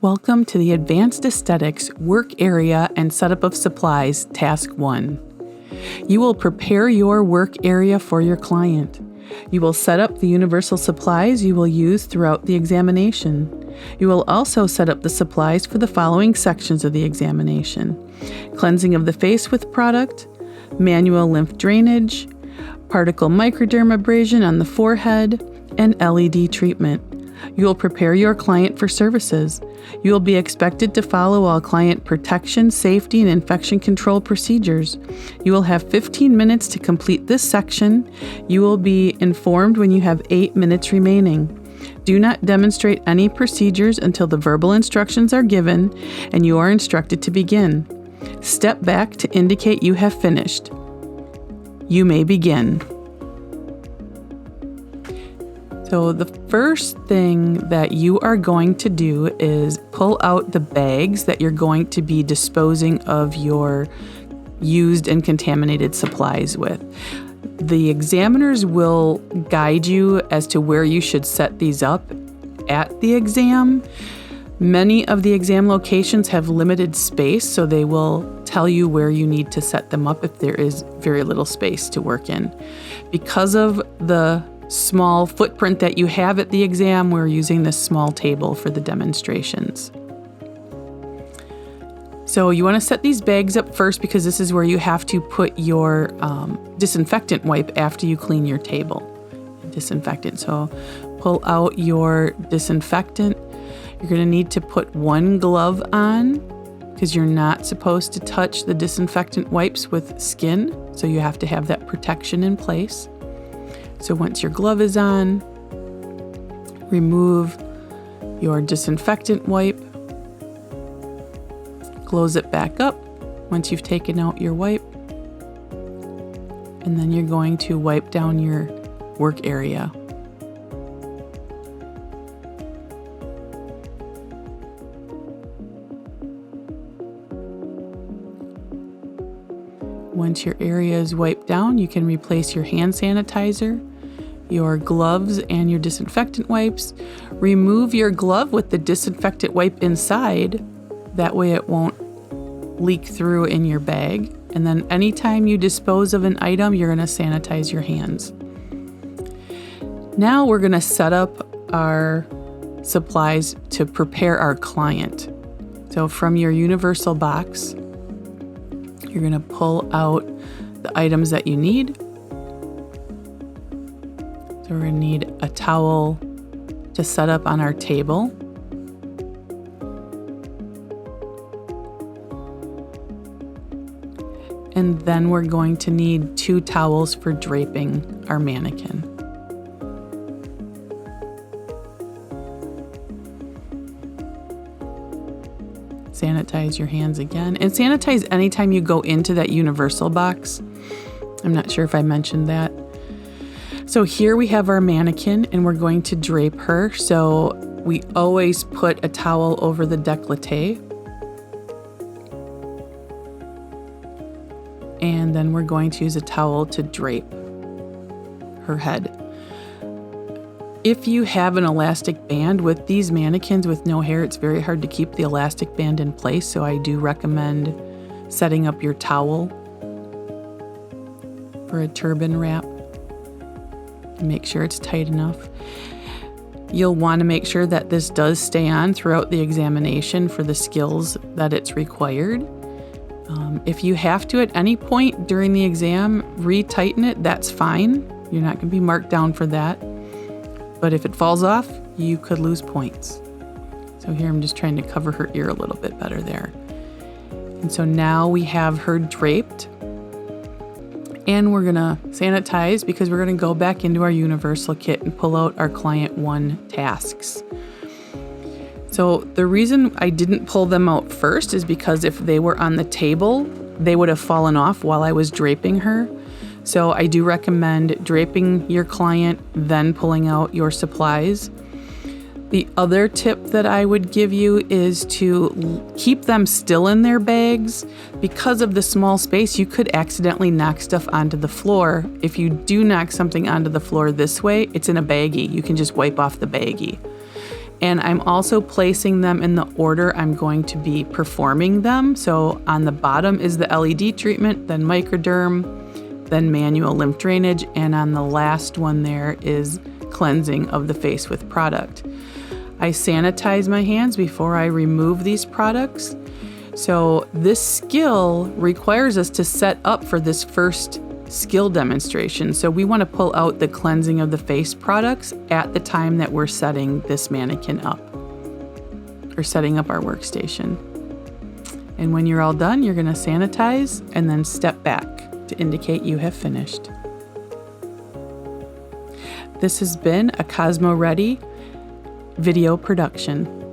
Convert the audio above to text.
Welcome to the Advanced Aesthetics Work Area and Setup of Supplies, Task 1. You will prepare your work area for your client. You will set up the universal supplies you will use throughout the examination. You will also set up the supplies for the following sections of the examination: cleansing of the face with product, manual lymph drainage, particle microdermabrasion on the forehead, and LED treatment. You will prepare your client for services. You will be expected to follow all client protection, safety, and infection control procedures. You will have 15 minutes to complete this section. You will be informed when you have 8 minutes remaining. Do not demonstrate any procedures until the verbal instructions are given and you are instructed to begin. Step back to indicate you have finished. You may begin. So the first thing that you are going to do is pull out the bags that you're going to be disposing of your used and contaminated supplies with. The examiners will guide you as to where you should set these up at the exam. Many of the exam locations have limited space, so they will tell you where you need to set them up if there is very little space to work in. Because of the small footprint that you have at the exam, we're using this small table for the demonstrations. So you want to set these bags up first because this is where you have to put your disinfectant wipe after you clean your table. Disinfectant. So pull out your disinfectant. You're going to need to put one glove on because you're not supposed to touch the disinfectant wipes with skin. So you have to have that protection in place. So once your glove is on, remove your disinfectant wipe, close it back up once you've taken out your wipe, and then you're going to wipe down your work area. Once your area is wiped down, you can replace your hand sanitizer, your gloves, and your disinfectant wipes. Remove your glove with the disinfectant wipe inside. That way it won't leak through in your bag. And then anytime you dispose of an item, you're going to sanitize your hands. Now we're going to set up our supplies to prepare our client. So from your universal box, you're going to pull out the items that you need. So we're going to need a towel to set up on our table. And then we're going to need 2 towels for draping our mannequin. Sanitize your hands again, and sanitize anytime you go into that universal box. I'm not sure if I mentioned that. So here we have our mannequin and we're going to drape her. So we always put a towel over the décolleté. And then we're going to use a towel to drape her head. If you have an elastic band with these mannequins with no hair, it's very hard to keep the elastic band in place. So I do recommend setting up your towel for a turban wrap. Make sure it's tight enough. You'll want to make sure that this does stay on throughout the examination for the skills that it's required. If you have to at any point during the exam retighten it, that's fine. You're not going to be marked down for that. But if it falls off, you could lose points. So here I'm just trying to cover her ear a little bit better there. And so now we have her draped. And we're going to sanitize because we're going to go back into our universal kit and pull out our client 1 tasks. So the reason I didn't pull them out first is because if they were on the table, they would have fallen off while I was draping her. So I do recommend draping your client, then pulling out your supplies. The other tip that I would give you is to keep them still in their bags. Because of the small space, you could accidentally knock stuff onto the floor. If you do knock something onto the floor this way, it's in a baggie. You can just wipe off the baggie. And I'm also placing them in the order I'm going to be performing them. So on the bottom is the LED treatment, then microderm, then manual lymph drainage, and on the last one there is cleansing of the face with product. I sanitize my hands before I remove these products. So this skill requires us to set up for this first skill demonstration. So we want to pull out the cleansing of the face products at the time that we're setting this mannequin up, or setting up our workstation. And when you're all done, you're going to sanitize and then step back to indicate you have finished. This has been a CosmoReady video production.